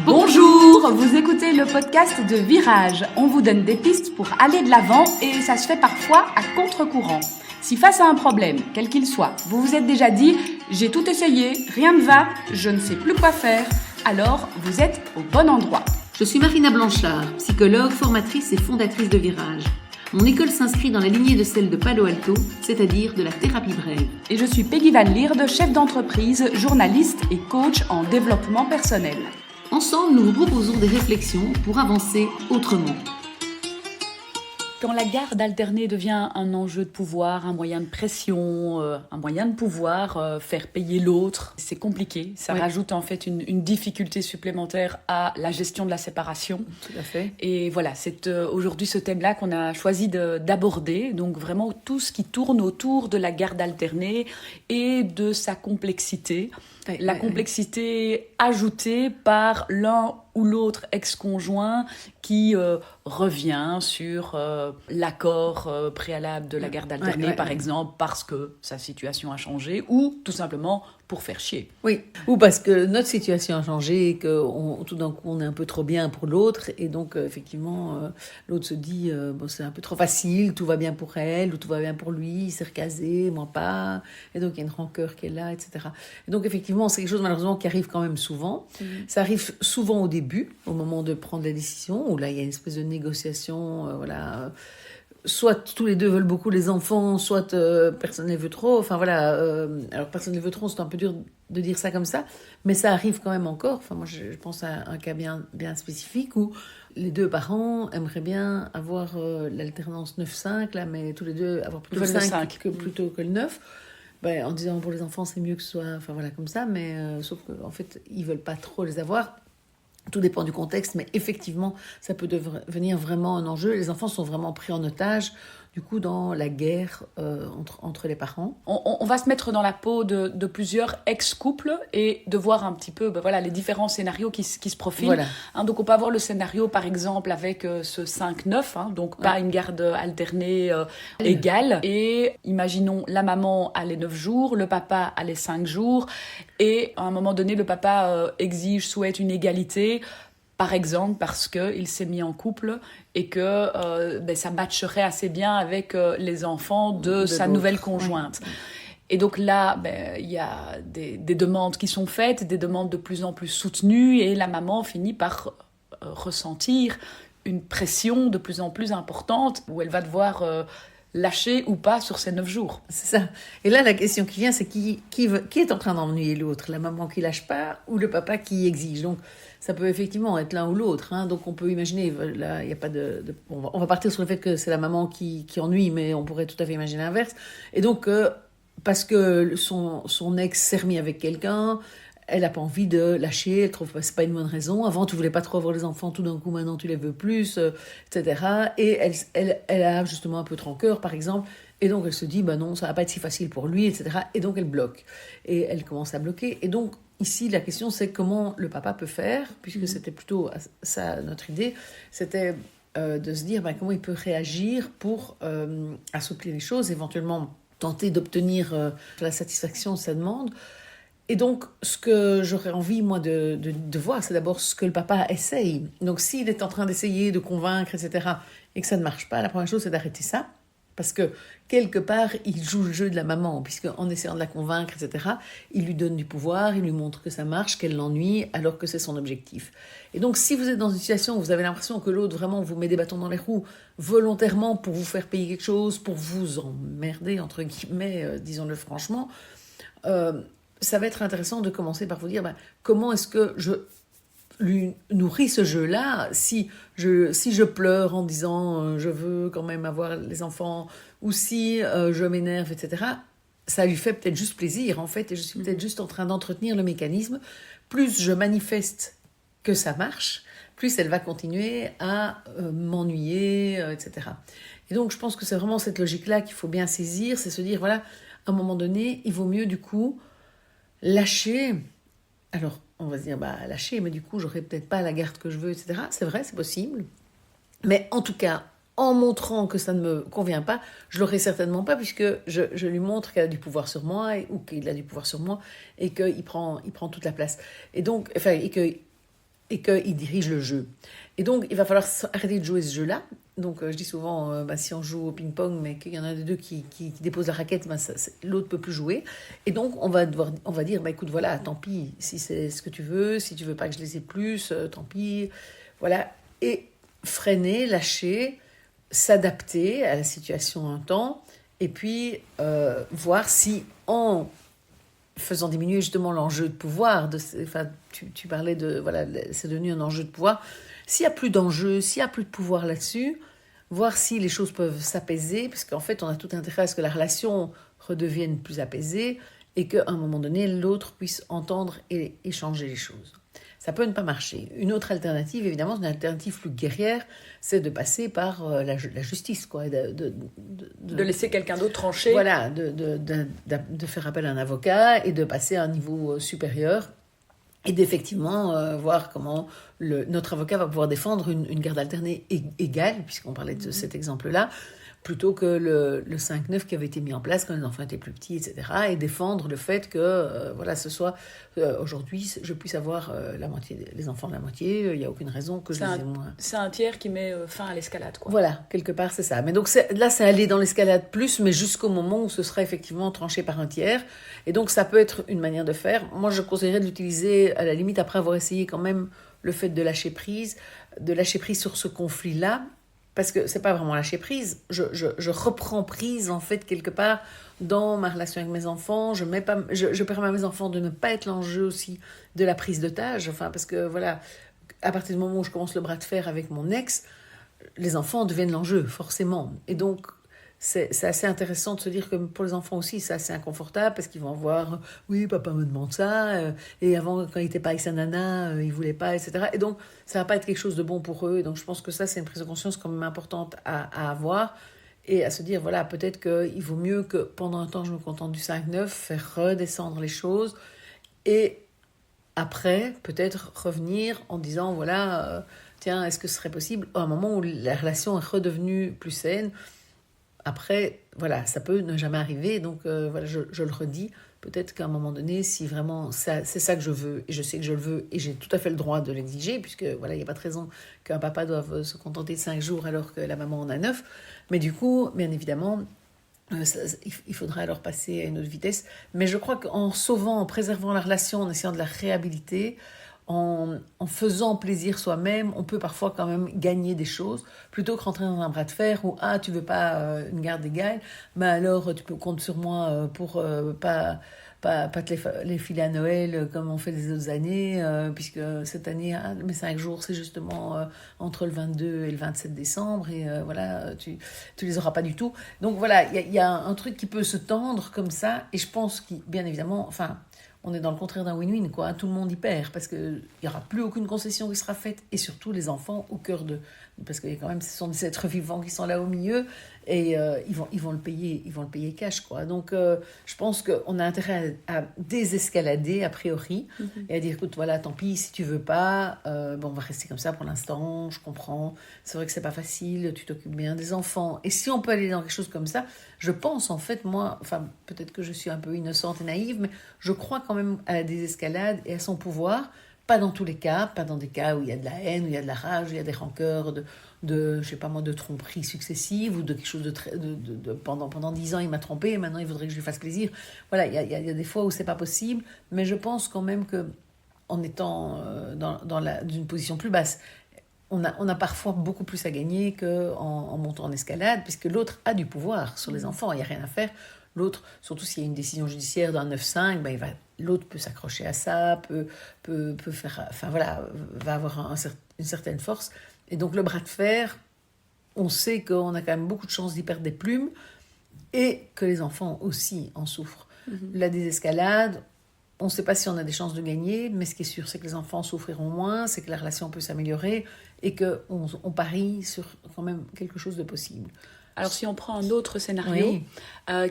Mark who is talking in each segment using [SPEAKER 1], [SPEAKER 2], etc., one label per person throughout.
[SPEAKER 1] Bonjour, vous écoutez le podcast de Virage. On vous donne des pistes pour aller de l'avant et ça se fait parfois à contre-courant. Si face à un problème, quel qu'il soit, vous vous êtes déjà dit « j'ai tout essayé, rien ne va, je ne sais plus quoi faire », alors vous êtes au bon endroit.
[SPEAKER 2] Je suis Marina Blanchard, psychologue, formatrice et fondatrice de Virage. Mon école s'inscrit dans la lignée de celle de Palo Alto, c'est-à-dire de la thérapie brève.
[SPEAKER 1] Et je suis Peggy Van Lierde, chef d'entreprise, journaliste et coach en développement personnel.
[SPEAKER 2] Ensemble, nous vous proposons des réflexions pour avancer autrement.
[SPEAKER 1] Quand la garde alternée devient un enjeu de pouvoir, un moyen de pression, un moyen de pouvoir faire payer l'autre, c'est compliqué. Ça rajoute en fait une difficulté supplémentaire à la gestion de la séparation.
[SPEAKER 2] Tout à fait.
[SPEAKER 1] Et voilà, c'est aujourd'hui ce thème-là qu'on a choisi d'aborder. Donc vraiment tout ce qui tourne autour de la garde alternée et de sa complexité. La complexité ajoutée par l'un ou l'autre ex-conjoint qui revient sur l'accord préalable de la garde alternée, par exemple, parce que sa situation a changé ou tout simplement pour faire chier.
[SPEAKER 3] Oui, ou parce que notre situation a changé et que tout d'un coup on est un peu trop bien pour l'autre et donc effectivement l'autre se dit bon, c'est un peu trop facile, tout va bien pour elle ou tout va bien pour lui, il s'est recasé, moi pas, et donc il y a une rancœur qui est là, etc. Et donc effectivement c'est quelque chose malheureusement qui arrive quand même souvent. Ça arrive souvent au début, au moment de prendre la décision, où là il y a une espèce de négociation, soit tous les deux veulent beaucoup les enfants, soit personne ne les veut trop. Enfin voilà, alors personne ne les veut trop, c'est un peu dur de dire ça comme ça, mais ça arrive quand même encore. Enfin moi je pense à un cas bien spécifique où les deux parents aimeraient bien avoir l'alternance 9-5, là, mais tous les deux avoir plutôt le 5 plutôt que le 9. En disant pour les enfants c'est mieux que ce soit, enfin voilà comme ça, mais sauf qu'en fait ils veulent pas trop les avoir. Tout dépend du contexte, mais effectivement, ça peut devenir vraiment un enjeu. Les enfants sont vraiment pris en otage, du coup, dans la guerre entre les parents.
[SPEAKER 1] On va se mettre dans la peau de plusieurs ex-couples et de voir un petit peu les différents scénarios qui se profilent.
[SPEAKER 3] Voilà.
[SPEAKER 1] Donc, on peut avoir le scénario, par exemple, avec ce 5-9, donc pas une garde alternée égale. Et imaginons, la maman a les 9 jours, le papa a les 5 jours. Et à un moment donné, le papa souhaite une égalité, par exemple parce qu'il s'est mis en couple et que ça matcherait assez bien avec les enfants de sa nouvelle conjointe. Et donc là, il y a des demandes qui sont faites, des demandes de plus en plus soutenues, et la maman finit par ressentir une pression de plus en plus importante où elle va devoir lâcher ou pas sur ces 9 jours.
[SPEAKER 3] C'est ça. Et là, la question qui vient, c'est qui est en train d'ennuyer l'autre? La maman qui lâche pas ou le papa qui exige? Donc, ça peut effectivement être l'un ou l'autre. Donc, on peut imaginer, là, il n'y a pas on va partir sur le fait que c'est la maman qui ennuie, mais on pourrait tout à fait imaginer l'inverse. Et donc, parce que son ex s'est remis avec quelqu'un, elle n'a pas envie de lâcher, elle trouve que c'est pas une bonne raison. Avant, tu voulais pas trop avoir les enfants, tout d'un coup, maintenant, tu les veux plus, etc. Et elle a justement un peu de rancœur, par exemple. Et donc, elle se dit, non, ça va pas être si facile pour lui, etc. Et donc, elle bloque. Et elle commence à bloquer. Et donc, ici, la question, c'est comment le papa peut faire, puisque c'était plutôt ça notre idée, c'était de se dire comment il peut réagir pour assouplir les choses, éventuellement tenter d'obtenir la satisfaction de sa demande. Et donc, ce que j'aurais envie, moi, de voir, c'est d'abord ce que le papa essaye. Donc, s'il est en train d'essayer de convaincre, etc., et que ça ne marche pas, la première chose, c'est d'arrêter ça. Parce que, quelque part, il joue le jeu de la maman, puisqu'en essayant de la convaincre, etc., il lui donne du pouvoir, il lui montre que ça marche, qu'elle l'ennuie, alors que c'est son objectif. Et donc, si vous êtes dans une situation où vous avez l'impression que l'autre, vraiment, vous met des bâtons dans les roues, volontairement, pour vous faire payer quelque chose, pour vous emmerder, entre guillemets, disons-le franchement, ça va être intéressant de commencer par vous dire comment est-ce que je lui nourris ce jeu-là si je pleure en disant je veux quand même avoir les enfants, ou si je m'énerve, etc. Ça lui fait peut-être juste plaisir en fait, et je suis peut-être juste en train d'entretenir le mécanisme. Plus je manifeste que ça marche, plus elle va continuer à m'ennuyer, etc. Et donc je pense que c'est vraiment cette logique-là qu'il faut bien saisir, c'est se dire à un moment donné, il vaut mieux du coup lâcher. Alors, on va se dire, lâcher, mais du coup, j'aurai peut-être pas la garde que je veux, etc. C'est vrai, c'est possible. Mais en tout cas, en montrant que ça ne me convient pas, je l'aurai certainement pas, puisque je lui montre qu'elle a du pouvoir sur moi, ou qu'il a du pouvoir sur moi, et qu'il prend toute la place. Et donc, et que et qu'il dirige le jeu. Et donc, il va falloir arrêter de jouer ce jeu-là. Donc, je dis souvent, si on joue au ping-pong, mais qu'il y en a des deux qui déposent la raquette, l'autre ne peut plus jouer. Et donc, on va dire, écoute, voilà, tant pis, si c'est ce que tu veux, si tu veux pas que je les ai plus, tant pis. Voilà. Et freiner, lâcher, s'adapter à la situation un temps, et puis voir si en faisant diminuer justement l'enjeu de pouvoir, tu parlais de, voilà, c'est devenu un enjeu de pouvoir, s'il n'y a plus d'enjeu, s'il n'y a plus de pouvoir là-dessus, voir si les choses peuvent s'apaiser, parce qu'en fait on a tout intérêt à ce que la relation redevienne plus apaisée, et qu'à un moment donné, l'autre puisse entendre et changer les choses. Ça peut ne pas marcher. Une autre alternative, évidemment, une alternative plus guerrière, c'est de passer par la justice, quoi.
[SPEAKER 1] De laisser quelqu'un d'autre trancher.
[SPEAKER 3] Voilà, de faire appel à un avocat et de passer à un niveau supérieur et d'effectivement voir comment notre avocat va pouvoir défendre une garde alternée égale, puisqu'on parlait de cet exemple-là, plutôt que le 5-9 qui avait été mis en place quand les enfants étaient plus petits, etc. Et défendre le fait que, ce soit aujourd'hui, je puisse avoir la moitié, les enfants de la moitié, il n'y a aucune raison que je les ai moins.
[SPEAKER 1] C'est un tiers qui met fin à l'escalade, quoi.
[SPEAKER 3] Voilà, quelque part, c'est ça. Mais donc là, c'est aller dans l'escalade plus, mais jusqu'au moment où ce sera effectivement tranché par un tiers. Et donc, ça peut être une manière de faire. Moi, je conseillerais de l'utiliser, à la limite, après avoir essayé quand même le fait de lâcher prise sur ce conflit-là, parce que c'est pas vraiment lâcher prise, je reprends prise en fait quelque part dans ma relation avec mes enfants, je permets à mes enfants de ne pas être l'enjeu aussi de la prise d'otage, parce que voilà, à partir du moment où je commence le bras de fer avec mon ex, les enfants deviennent l'enjeu forcément, et donc c'est assez intéressant de se dire que pour les enfants aussi, c'est assez inconfortable parce qu'ils vont voir « Oui, papa me demande ça. Et avant, quand il n'était pas avec sa nana, il ne voulait pas, etc. » Et donc, ça ne va pas être quelque chose de bon pour eux. Et donc, je pense que ça, c'est une prise de conscience quand même importante à avoir et à se dire, voilà, peut-être qu'il vaut mieux que pendant un temps, je me contente du 5-9, faire redescendre les choses et après, peut-être revenir en disant, voilà, tiens, est-ce que ce serait possible à un moment où la relation est redevenue plus saine. Après, voilà, ça peut ne jamais arriver, donc voilà, je le redis, peut-être qu'à un moment donné, si vraiment c'est ça que je veux, et je sais que je le veux, et j'ai tout à fait le droit de l'exiger, puisque voilà, il n'y a pas de raison qu'un papa doive se contenter de 5 jours alors que la maman en a 9, mais du coup, bien évidemment, il faudra alors passer à une autre vitesse, mais je crois qu'en sauvant, en préservant la relation, en essayant de la réhabiliter, en faisant plaisir soi-même, on peut parfois quand même gagner des choses, plutôt que rentrer dans un bras de fer où tu veux pas une garde égale, mais alors tu peux compter sur moi pour pas te les filer à Noël comme on fait les autres années, puisque cette année, mes 5 jours, c'est justement entre le 22 et le 27 décembre, et voilà, tu les auras pas du tout. Donc voilà, il y a un truc qui peut se tendre comme ça, et je pense qu'il, bien évidemment, on est dans le contraire d'un win-win, quoi. Tout le monde y perd, parce qu'il n'y aura plus aucune concession qui sera faite, et surtout les enfants au cœur de... Parce que quand même, ce sont des êtres vivants qui sont là au milieu, et ils vont le payer cash, quoi. Donc, je pense qu'on a intérêt à désescalader, a priori, et à dire, écoute, voilà, tant pis, si tu veux pas, on va rester comme ça pour l'instant, je comprends, c'est vrai que c'est pas facile, tu t'occupes bien des enfants, et si on peut aller dans quelque chose comme ça, je pense, en fait, moi, peut-être que je suis un peu innocente et naïve, mais je crois quand même à la désescalade et à son pouvoir, pas dans tous les cas, pas dans des cas où il y a de la haine, où il y a de la rage, où il y a des rancœurs, je sais pas moi, de tromperies successives, ou de quelque chose de pendant 10 ans il m'a trompé et maintenant il voudrait que je lui fasse plaisir. Voilà, il y a des fois où c'est pas possible, mais je pense quand même que en étant d'une position plus basse, on a parfois beaucoup plus à gagner qu'en montant en escalade, puisque l'autre a du pouvoir sur les enfants, il n'y a rien à faire. L'autre, surtout s'il y a une décision judiciaire d'un 9-5, l'autre peut s'accrocher à ça, peut faire, va avoir une certaine force. Et donc le bras de fer, on sait qu'on a quand même beaucoup de chances d'y perdre des plumes et que les enfants aussi en souffrent. La désescalade, on ne sait pas si on a des chances de gagner, mais ce qui est sûr, c'est que les enfants souffriront moins, c'est que la relation peut s'améliorer et qu'on parie sur quand même quelque chose de possible.
[SPEAKER 1] Alors, si on prend un autre scénario,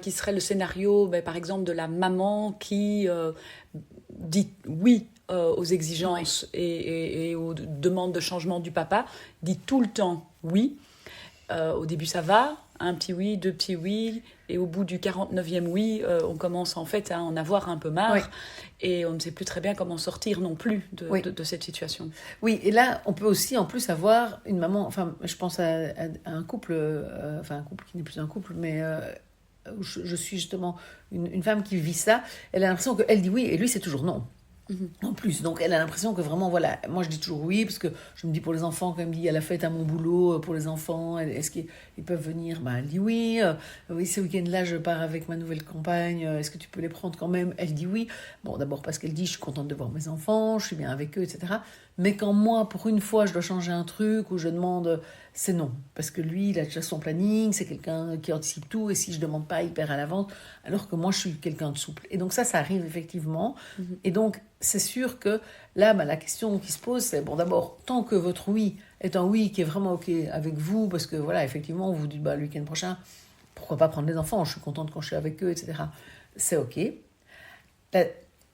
[SPEAKER 1] qui serait le scénario, par exemple, de la maman qui dit oui aux exigences et aux demandes de changement du papa, dit tout le temps oui, Au début, ça va, un petit oui, 2 petits oui, et au bout du 49e oui, on commence en fait à en avoir un peu marre,
[SPEAKER 3] Oui.
[SPEAKER 1] et on ne sait plus très bien comment sortir non plus
[SPEAKER 3] Oui.
[SPEAKER 1] de cette situation.
[SPEAKER 3] Oui, et là, on peut aussi en plus avoir une maman, enfin, je pense à un couple, enfin un couple qui n'est plus un couple, mais où je suis justement une femme qui vit ça, elle a l'impression qu'elle dit oui, et lui c'est toujours non. En plus, donc elle a l'impression que vraiment, voilà, moi je dis toujours oui, parce que je me dis pour les enfants, quand elle me dit il y a la fête à mon boulot, pour les enfants, est-ce qu'ils peuvent venir? Ben, elle dit oui, oui, ce week-end-là je pars avec ma nouvelle compagne, est-ce que tu peux les prendre quand même? Elle dit oui. Bon, d'abord parce qu'elle dit je suis contente de voir mes enfants, je suis bien avec eux, etc. Mais quand moi, pour une fois, je dois changer un truc ou je demande, c'est non. Parce que lui, il a déjà son planning, c'est quelqu'un qui anticipe tout, et si je demande pas hyper à l'avance, alors que moi je suis quelqu'un de souple. Et donc ça arrive effectivement. Et donc, c'est sûr que là, la question qui se pose, c'est, bon, d'abord, tant que votre oui est un oui qui est vraiment OK avec vous, parce que, voilà, effectivement, vous vous dites, le week-end prochain, pourquoi pas prendre les enfants, je suis contente quand je suis avec eux, etc. C'est OK.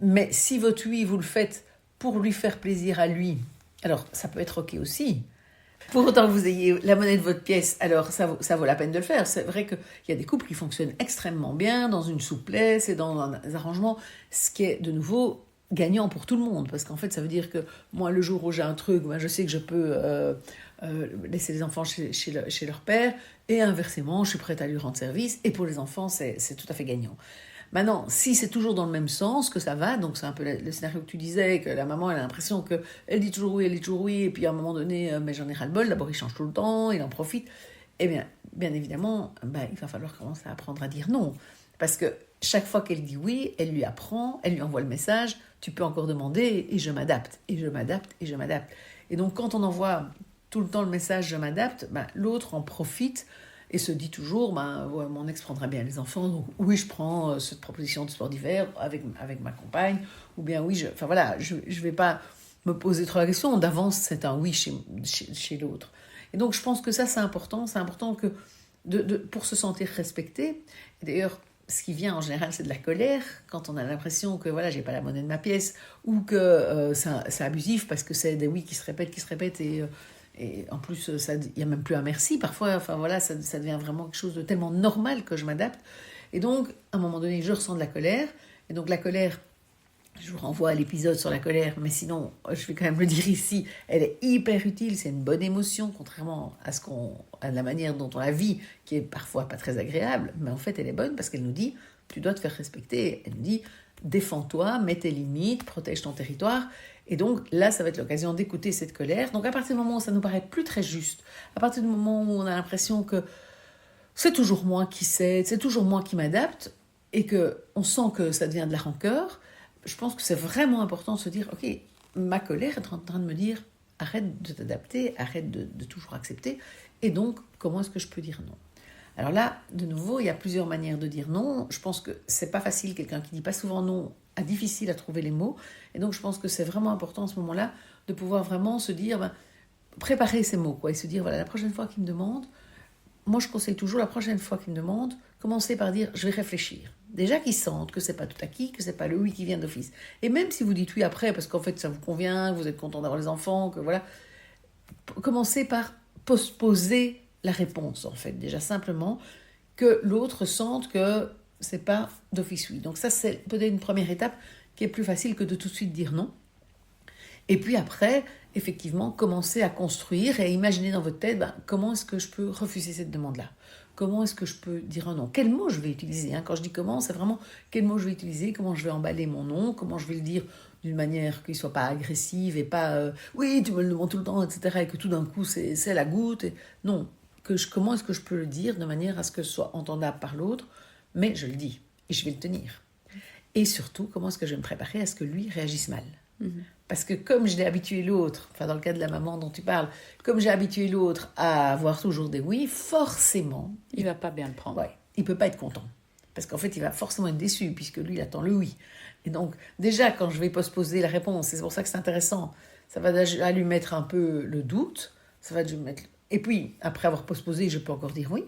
[SPEAKER 3] Mais si votre oui, vous le faites pour lui faire plaisir à lui, alors ça peut être OK aussi. Pour autant que vous ayez la monnaie de votre pièce, alors ça vaut la peine de le faire. C'est vrai qu'il y a des couples qui fonctionnent extrêmement bien, dans une souplesse et dans des arrangements, ce qui est de nouveau gagnant pour tout le monde. Parce qu'en fait, ça veut dire que moi, le jour où j'ai un truc, je sais que je peux laisser les enfants chez leur père, et inversement, je suis prête à lui rendre service. Et pour les enfants, c'est tout à fait gagnant. Maintenant, si c'est toujours dans le même sens, que ça va, donc c'est un peu le scénario que tu disais, que la maman elle a l'impression qu'elle dit toujours oui, et puis à un moment donné, mais j'en ai ras-le-bol, d'abord il change tout le temps, il en profite, eh bien évidemment, il va falloir commencer à apprendre à dire non. Parce que chaque fois qu'elle dit oui, elle lui apprend, elle lui envoie le message, tu peux encore demander, et je m'adapte, et je m'adapte, et je m'adapte. Et donc quand on envoie tout le temps le message je m'adapte, l'autre en profite, et se dit toujours, ouais, mon ex prendra bien les enfants, donc oui, je prends cette proposition de sport d'hiver avec ma compagne, ou bien oui, je vais pas me poser trop la question, d'avance c'est un oui chez l'autre. Et donc je pense que ça c'est important que pour se sentir respecté, et d'ailleurs ce qui vient en général c'est de la colère, quand on a l'impression que voilà, j'ai pas la monnaie de ma pièce, ou que c'est abusif parce que c'est des oui qui se répètent, et en plus, il n'y a même plus un merci. Parfois, enfin voilà, ça devient vraiment quelque chose de tellement normal que je m'adapte. Et donc, à un moment donné, je ressens de la colère. Et donc, la colère, je vous renvoie à l'épisode sur la colère, mais sinon, je vais quand même le dire ici, elle est hyper utile, c'est une bonne émotion, contrairement à la manière dont on la vit, qui est parfois pas très agréable. Mais en fait, elle est bonne parce qu'elle nous dit, tu dois te faire respecter. Elle nous dit, défends-toi, mets tes limites, protège ton territoire. Et donc là, ça va être l'occasion d'écouter cette colère. Donc à partir du moment où ça nous paraît plus très juste, à partir du moment où on a l'impression que c'est toujours moi qui cède, c'est toujours moi qui m'adapte, et qu'on sent que ça devient de la rancœur, je pense que c'est vraiment important de se dire, ok, ma colère est en train de me dire, arrête de t'adapter, arrête de toujours accepter, et donc comment est-ce que je peux dire non ? Alors là, de nouveau, il y a plusieurs manières de dire non. Je pense que c'est pas facile, quelqu'un qui dit pas souvent non a difficile à trouver les mots. Et donc, je pense que c'est vraiment important à ce moment-là de pouvoir vraiment se dire, préparer ces mots, quoi, et se dire, voilà, la prochaine fois qu'il me demande, moi je conseille toujours, la prochaine fois qu'il me demande, commencer par dire, je vais réfléchir. Déjà qu'ils sentent que c'est pas tout acquis, que c'est pas le oui qui vient d'office. Et même si vous dites oui après, parce qu'en fait ça vous convient, que vous êtes content d'avoir les enfants, que voilà, commencez par postposer la réponse, en fait, déjà simplement, que l'autre sente que c'est pas d'office oui. Donc ça, c'est peut-être une première étape qui est plus facile que de tout de suite dire non. Et puis après, effectivement, commencer à construire et à imaginer dans votre tête, comment est-ce que je peux refuser cette demande-là ? Comment est-ce que je peux dire un non ? Quel mot je vais utiliser ? Quand je dis comment, c'est vraiment quel mot je vais utiliser, comment je vais emballer mon non, comment je vais le dire d'une manière qui ne soit pas agressive et pas oui, tu me le demandes tout le temps, etc. et que tout d'un coup, c'est la goutte. Non, comment est-ce que je peux le dire de manière à ce que ce soit entendable par l'autre, mais je le dis et je vais le tenir. Et surtout, comment est-ce que je vais me préparer à ce que lui réagisse mal ? Parce que comme je l'ai habitué l'autre, enfin dans le cas de la maman dont tu parles, comme j'ai habitué l'autre à avoir toujours des oui, forcément...
[SPEAKER 1] Il ne va pas bien le prendre.
[SPEAKER 3] Ouais, il ne peut pas être content. Parce qu'en fait, il va forcément être déçu, puisque lui, il attend le oui. Et donc, déjà, quand je vais postposer la réponse, c'est pour ça que c'est intéressant, ça va déjà lui mettre un peu le doute, ça va lui mettre... Et puis, après avoir postposé, je peux encore dire oui.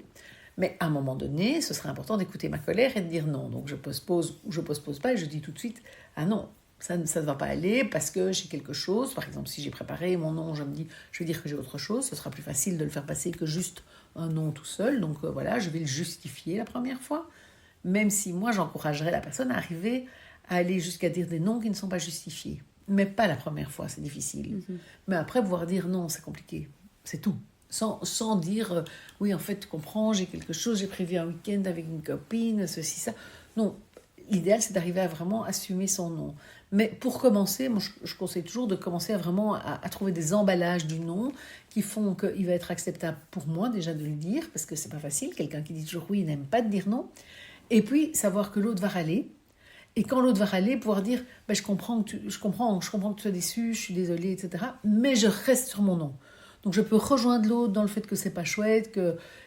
[SPEAKER 3] Mais à un moment donné, ce serait important d'écouter ma colère et de dire non. Donc, je postpose ou je postpose pas et je dis tout de suite, ah non, Ça ne va pas aller parce que j'ai quelque chose. Par exemple, si j'ai préparé mon nom, je me dis, je vais dire que j'ai autre chose. Ce sera plus facile de le faire passer que juste un nom tout seul. Donc voilà, je vais le justifier la première fois. Même si moi, j'encouragerais la personne à arriver à aller jusqu'à dire des noms qui ne sont pas justifiés. Mais pas la première fois, c'est difficile. Mais après, pouvoir dire non, c'est compliqué. C'est tout. Sans dire, oui, en fait, tu comprends, j'ai quelque chose, j'ai prévu un week-end avec une copine, ceci, ça. Non, l'idéal, c'est d'arriver à vraiment assumer son nom. Mais pour commencer, moi, je conseille toujours de commencer à trouver des emballages du nom qui font qu'il va être acceptable pour moi, déjà de le dire, parce que c'est pas facile. Quelqu'un qui dit toujours oui, il n'aime pas de dire non. Et puis, savoir que l'autre va râler. Et quand l'autre va râler, pouvoir dire je comprends que tu sois déçu, je suis désolée, etc. Mais je reste sur mon nom. Donc, je peux rejoindre l'autre dans le fait que c'est pas chouette,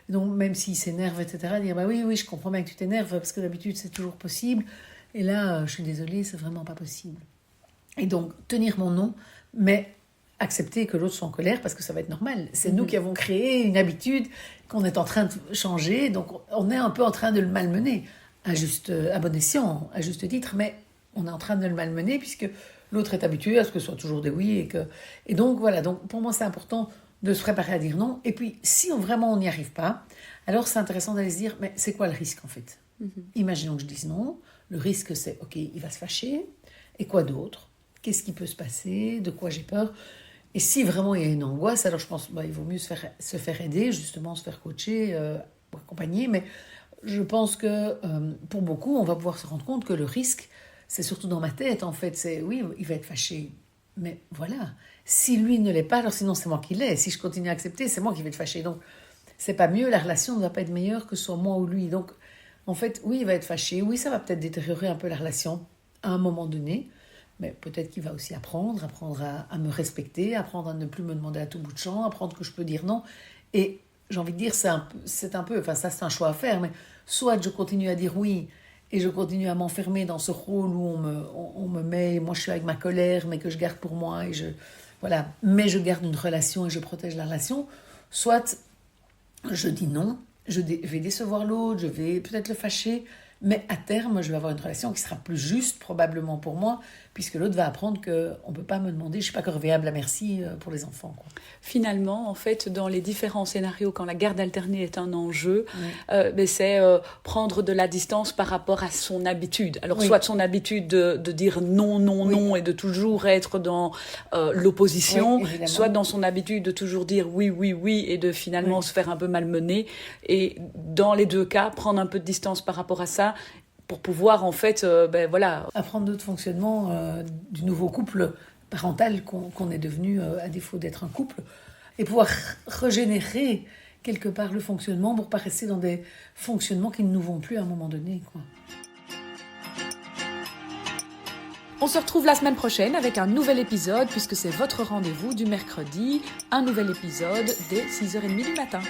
[SPEAKER 3] donc même s'il s'énerve, etc., dire oui, je comprends bien que tu t'énerves, parce que d'habitude, c'est toujours possible. Et là, je suis désolée, c'est vraiment pas possible. Et donc, tenir mon nom, mais accepter que l'autre soit en colère, parce que ça va être normal. C'est nous qui avons créé une habitude qu'on est en train de changer, donc on est un peu en train de le malmener, à bon escient, à juste titre, mais on est en train de le malmener, puisque l'autre est habitué à ce que ce soit toujours des oui. Et donc, voilà. Donc, pour moi, c'est important de se préparer à dire non. Et puis, si vraiment on n'y arrive pas, alors c'est intéressant d'aller se dire, mais c'est quoi le risque, en fait ? Imaginons que je dise non. Le risque, c'est, ok, il va se fâcher. Et quoi d'autre ? Qu'est-ce qui peut se passer ? De quoi j'ai peur ? Et si vraiment il y a une angoisse, alors je pense il vaut mieux se faire aider, justement, se faire coacher, accompagner. Mais je pense que pour beaucoup, on va pouvoir se rendre compte que le risque, c'est surtout dans ma tête, en fait. C'est, oui, il va être fâché. Mais voilà, si lui ne l'est pas, alors sinon c'est moi qui l'ai. Si je continue à accepter, c'est moi qui vais être fâché. Donc, c'est pas mieux, la relation ne va pas être meilleure que ce soit moi ou lui. Donc, en fait, oui, il va être fâché. Oui, ça va peut-être détériorer un peu la relation à un moment donné. Mais peut-être qu'il va aussi apprendre à me respecter, apprendre à ne plus me demander à tout bout de champ, apprendre que je peux dire non. Et j'ai envie de dire, c'est un choix à faire. Mais soit je continue à dire oui et je continue à m'enfermer dans ce rôle où on me met, moi je suis avec ma colère, mais que je garde pour moi, mais je garde une relation et je protège la relation. Soit je dis non, je vais décevoir l'autre, je vais peut-être le fâcher, mais à terme, je vais avoir une relation qui sera plus juste probablement pour moi, puisque l'autre va apprendre qu'on ne peut pas me demander, je ne suis pas corvéable à merci pour les enfants. Quoi.
[SPEAKER 1] Finalement, en fait, dans les différents scénarios, quand la garde alternée est un enjeu, c'est prendre de la distance par rapport à son habitude. Alors, soit son habitude de dire non, et de toujours être dans l'opposition, soit dans son habitude de toujours dire oui, et de finalement se faire un peu malmener. Et dans les deux cas, prendre un peu de distance par rapport à ça, pour pouvoir, en fait,
[SPEAKER 3] apprendre d'autres fonctionnements du nouveau couple parental qu'on est devenu à défaut d'être un couple, et pouvoir régénérer quelque part le fonctionnement pour ne pas rester dans des fonctionnements qui ne nous vont plus à un moment donné. Quoi.
[SPEAKER 1] On se retrouve la semaine prochaine avec un nouvel épisode, puisque c'est votre rendez-vous du mercredi, un nouvel épisode dès 6h30 du matin.